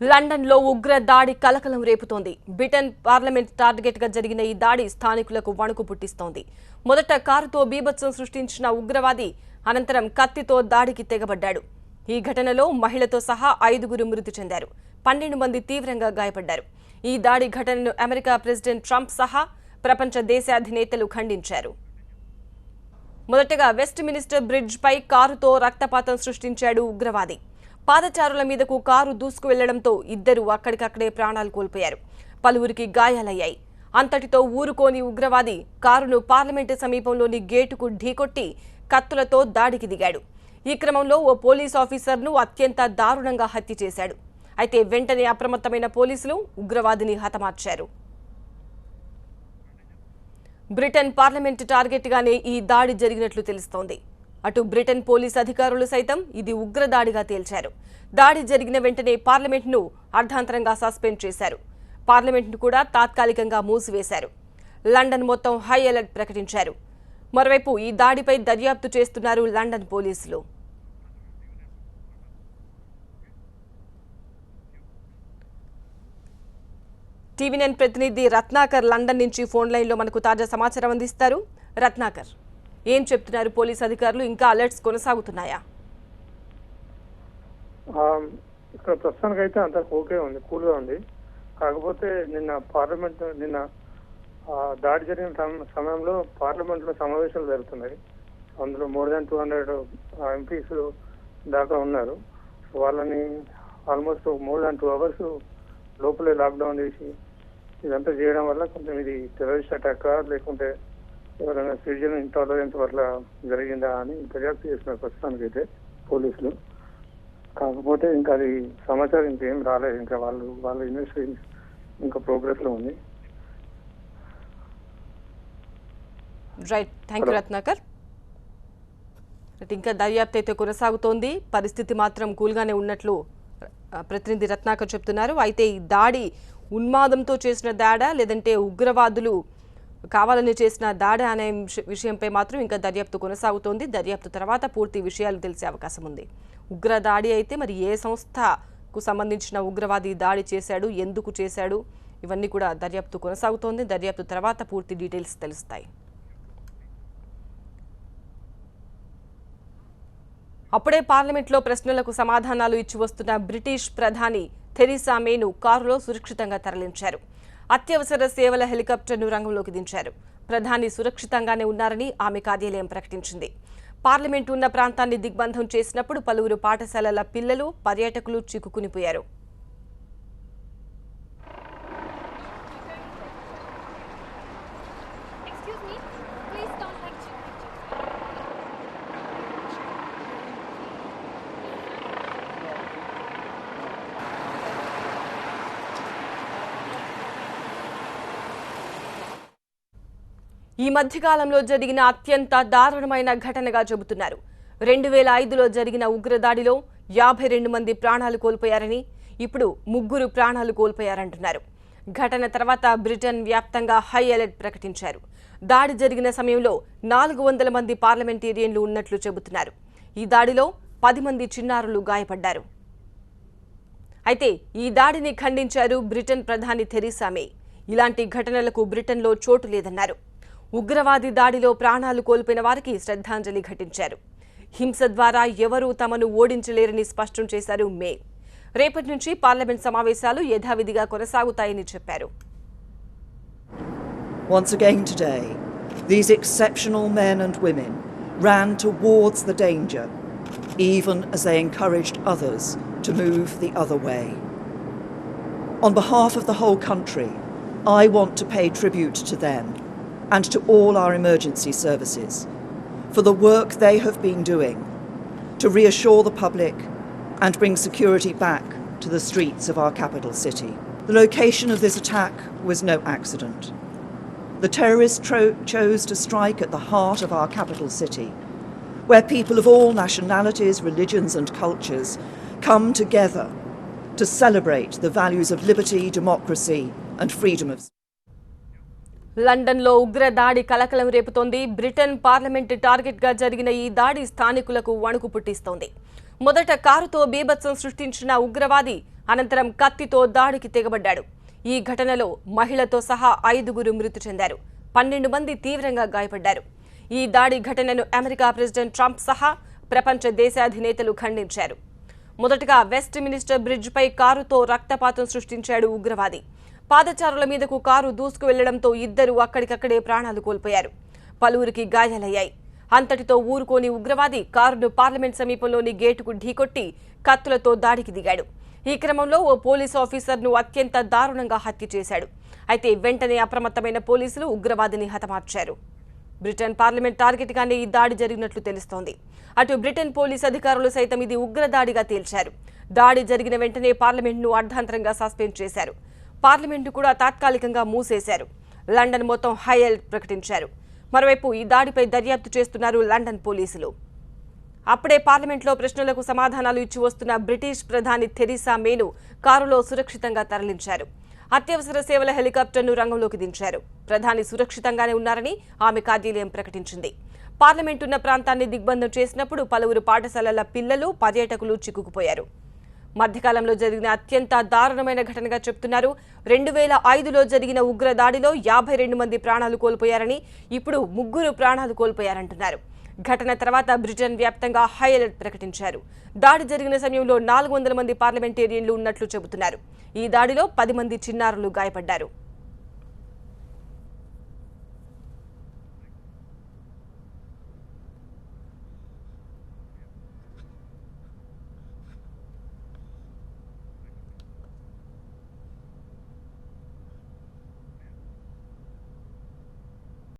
లండన్లో ఉగ్ర దాడి కలకలం రేపుతోంది. బ్రిటన్ పార్లమెంట్ టార్గెట్గా జరిగిన ఈ దాడి స్థానికులకు వణుకు పుట్టిస్తోంది. మొదట కారుతో బీభత్సం సృష్టించిన ఉగ్రవాది అనంతరం కత్తితో దాడికి తెగబడ్డాడు. ఈ ఘటనలో మహిళతో సహా 5గురు మృతి చెందారు. 12 మంది తీవ్రంగా గాయపడ్డారు. ఈ దాడి ఘటనను అమెరికా ప్రెసిడెంట్ ట్రంప్ సహా ప్రపంచ దేశాధినేతలు ఖండించారు. మొదటగా వెస్ట్ మినిస్టర్ బ్రిడ్జ్ పై కారుతో రక్తపాతం సృష్టించాడు ఉగ్రవాది. పాదచారుల మీదకు కారు దూసుకు వెళ్లడంతో ఇద్దరు అక్కడికక్కడే ప్రాణాలు కోల్పోయారు. పలువురికి గాయాలయ్యాయి. అంతటితో ఊరుకోని ఉగ్రవాది కారును పార్లమెంటు సమీపంలోని గేటుకు ఢీకొట్టి కత్తులతో దాడికి దిగాడు. ఈ క్రమంలో ఓ పోలీస్ ఆఫీసర్ను అత్యంత దారుణంగా హత్య చేశాడు. అయితే వెంటనే అప్రమత్తమైన పోలీసులు ఉగ్రవాదిని హతమార్చారు. బ్రిటన్ పార్లమెంటు టార్గెట్గానే ఈ దాడి జరిగినట్లు తెలుస్తోంది. అటు బ్రిటన్ పోలీస్ అధికారులు సైతం ఇది ఉగ్రదాడిగా తేల్చారు. దాడి జరిగిన వెంటనే పార్లమెంట్ను అర్ధాంతరంగా సస్పెండ్ చేశారు. పార్లమెంట్ను కూడా తాత్కాలికంగా మూసివేశారు. లండన్ మొత్తం హై అలర్ట్ ప్రకటించారు. మరోవైపు ఈ దాడిపై దర్యాప్తు చేస్తున్నారు లండన్ పోలీసులు. టీవీ9 ప్రతినిధి రత్నాకర్ లండన్ నుంచి ఫోన్ లైన్లో మనకు తాజా సమాచారం అందిస్తారు. రత్నాకర్, ఏం చెప్తున్నారు పోలీస్ అధికారులు? ఇంకా అలర్ట్స్ కొనసాగుతున్నాయా? ఇక్కడ ప్రస్తుతానికి అయితే అంత ఓకే ఉంది, కూల్గా ఉంది. కాకపోతే నిన్న దాడి జరిగిన సమయంలో పార్లమెంట్లో సమావేశాలు జరుగుతున్నాయి. అందులో మోర్ దాన్ 200 ఎంపీస్ దాకా ఉన్నారు. వాళ్ళని ఆల్మోస్ట్ మోర్ దాన్ 2 hours లోపలే లాక్డౌన్ చేసి ఇదంతా చేయడం వల్ల కొంచెం ఇది టెర్రరిస్ట్ అటాక్ లేకుంటే ఎవరైనా సిటిజన్ ఇంటాలరెన్స్ వల్ల జరిగిందా అని దర్యాప్తు చేస్తున్నారు ప్రస్తుతానికి అయితే పోలీసులు. కాకపోతే ఇంకా అది సమాచారం ఇంకేం రాలేదు. ఇంకా వాళ్ళ ఇన్వెస్టిగేషన్ ఇంకా ప్రోగ్రెస్ లో ఉంది. Right, thank you Ratnakar. ఇంకా దర్యాప్తు అయితే కొనసాగుతోంది. పరిస్థితి మాత్రం కూల్గానే ఉన్నట్లు ప్రతినిధి రత్నాకర్ చెప్తున్నారు. అయితే ఈ దాడి ఉన్మాదంతో చేసిన దాడా లేదంటే ఉగ్రవాదులు కావాలని చేసిన దాడి అనే విషయంపై మాత్రం ఇంకా దర్యాప్తు కొనసాగుతోంది. దర్యాప్తు తర్వాత పూర్తి విషయాలు తెలిసే అవకాశం ఉంది. ఉగ్ర దాడి అయితే మరి ఏ సంస్థకు సంబంధించిన ఉగ్రవాది దాడి చేశాడు, ఎందుకు చేశాడు, ఇవన్నీ కూడా దర్యాప్తు కొనసాగుతోంది. దర్యాప్తు తర్వాత పూర్తి డీటెయిల్స్ తెలుస్తాయి. అప్పుడే పార్లమెంట్లో ప్రశ్నలకు సమాధానాలు ఇచ్చి వస్తున్న బ్రిటిష్ ప్రధాని థెరిసా మేను కారులో సురక్షితంగా తరలించారు. అత్యవసర సేవల హెలికాప్టర్ను రంగంలోకి దించారు. ప్రధాని సురక్షితంగానే ఉన్నారని ఆమె కార్యాలయం ప్రకటించింది. పార్లమెంటు ఉన్న ప్రాంతాన్ని దిగ్బంధం చేసినప్పుడు పలువురు పాఠశాలల పిల్లలు, పర్యాటకులు చిక్కుకునిపోయారు. ఈ మధ్యకాలంలో జరిగిన అత్యంత దారుణమైన ఘటనగా చెబుతున్నారు. 2005లో జరిగిన ఉగ్రదాడిలో 52 మంది ప్రాణాలు కోల్పోయారని, ఇప్పుడు 3 ప్రాణాలు కోల్పోయారంటున్నారు. ఘటన తర్వాత బ్రిటన్ వ్యాప్తంగా హై అలర్ట్ ప్రకటించారు. దాడి జరిగిన సమయంలో 400 మంది పార్లమెంటేరియన్లు ఉన్నట్లు చెబుతున్నారు. ఈ దాడిలో 10 మంది చిన్నారులు గాయపడ్డారు. అయితే ఈ దాడిని ఖండించారు బ్రిటన్ ప్రధాని థెరిసా మే. ఇలాంటి ఘటనలకు బ్రిటన్లో చోటు లేదన్నారు. ఉగ్రవాది దాడిలో ప్రాణాలు కోల్పోయిన వారికి శ్రద్ధాంజలి ఘటించారు. హింస ద్వారా ఎవరూ తమను ఓడించలేరని స్పష్టం చేశారు మే. రేపటి నుంచి పార్లమెంట్ సమావేశాలు యథావిధిగా కొనసాగుతాయని చెప్పారు. Once again today, these exceptional men and women ran towards the danger, even as they encouraged others to move the other way. On behalf of the whole country, I want to pay tribute to them and to all our emergency services for the work they have been doing to reassure the public and bring security back to the streets of our capital city. The location of this attack was no accident. The terrorists chose to strike at the heart of our capital city, where people of all nationalities, religions and cultures come together to celebrate the values of liberty, democracy and freedom of లండన్లో ఉగ్ర దాడి కలకలం రేపుతోంది. Britain parliament టార్గెట్గా జరిగిన ఈ దాడి స్థానికులకు వణుకు పుట్టిస్తోంది. మొదట కారుతో బీభత్సం సృష్టించిన ఉగ్రవాది అనంతరం కత్తితో దాడికి తెగబడ్డాడు. ఈ ఘటనలో మహిళతో సహా 5గురు మృతి చెందారు. 12 మంది తీవ్రంగా గాయపడ్డారు. ఈ దాడి ఘటనను అమెరికా ప్రెసిడెంట్ ట్రంప్ సహా ప్రపంచ దేశాధినేతలు ఖండించారు. మొదటగా వెస్ట్ మినిస్టర్ బ్రిడ్జిపై కారుతో రక్తపాతం సృష్టించాడు ఉగ్రవాది. పాదచారుల మీదకు కారు దూసుకు వెళ్లడంతో ఇద్దరు అక్కడికక్కడే ప్రాణాలు కోల్పోయారు. పలువురికి గాయాలయ్యాయి. అంతటితో ఊరుకోని ఉగ్రవాది కారును పార్లమెంట్ సమీపంలోని గేటుకు ఢీకొట్టి కత్తులతో దాడికి దిగాడు. ఈ క్రమంలో ఓ పోలీసు ఆఫీసర్ను అత్యంత దారుణంగా హత్య చేశాడు. అయితే వెంటనే అప్రమత్తమైన పోలీసులు ఉగ్రవాదిని హతమార్చారు. బ్రిటన్ పార్లమెంట్ టార్గెట్గానే ఈ దాడి జరిగినట్లు తెలుస్తోంది. అటు బ్రిటన్ పోలీసు అధికారులు సైతం ఇది ఉగ్రదాడిగా తేల్చారు. దాడి జరిగిన వెంటనే పార్లమెంట్ను అర్ధాంతరంగా సస్పెండ్ చేశారు. పార్లమెంటు కూడా తాత్కాలికంగా మూసేశారు. లండన్ మొత్తం హై అలర్ట్ ప్రకటించారు. మరోవైపు ఈ దాడిపై దర్యాప్తు చేస్తున్నారు లండన్ పోలీసులు. అప్పుడే పార్లమెంట్లో ప్రశ్నలకు సమాధానాలు ఇచ్చి వస్తున్న బ్రిటిష్ ప్రధాని థెరిసా మేను కారులో సురక్షితంగా తరలించారు. అత్యవసర సేవల హెలికాప్టర్ను రంగంలోకి దించారు. ప్రధాని సురక్షితంగానే ఉన్నారని ఆమె కార్యాలయం ప్రకటించింది. పార్లమెంట్ ఉన్న ప్రాంతాన్ని దిగ్బంధం చేసినప్పుడు పలువురు పాఠశాలల పిల్లలు, పర్యాటకులు చిక్కుకుపోయారు. మధ్యకాలంలో జరిగిన అత్యంత దారుణమైన ఘటనగా చెప్తున్నారు. 2005లో జరిగిన ఉగ్ర దాడిలో 52 మంది ప్రాణాలు కోల్పోయారని, ఇప్పుడు 3 ప్రాణాలు కోల్పోయారంటున్నారు. ఘటన తర్వాత బ్రిటన్ వ్యాప్తంగా హై అలర్ట్ ప్రకటించారు. దాడి జరిగిన సమయంలో 400 మంది పార్లమెంటేరియన్లు ఉన్నట్లు చెబుతున్నారు. ఈ దాడిలో 10 మంది చిన్నారులు గాయపడ్డారు.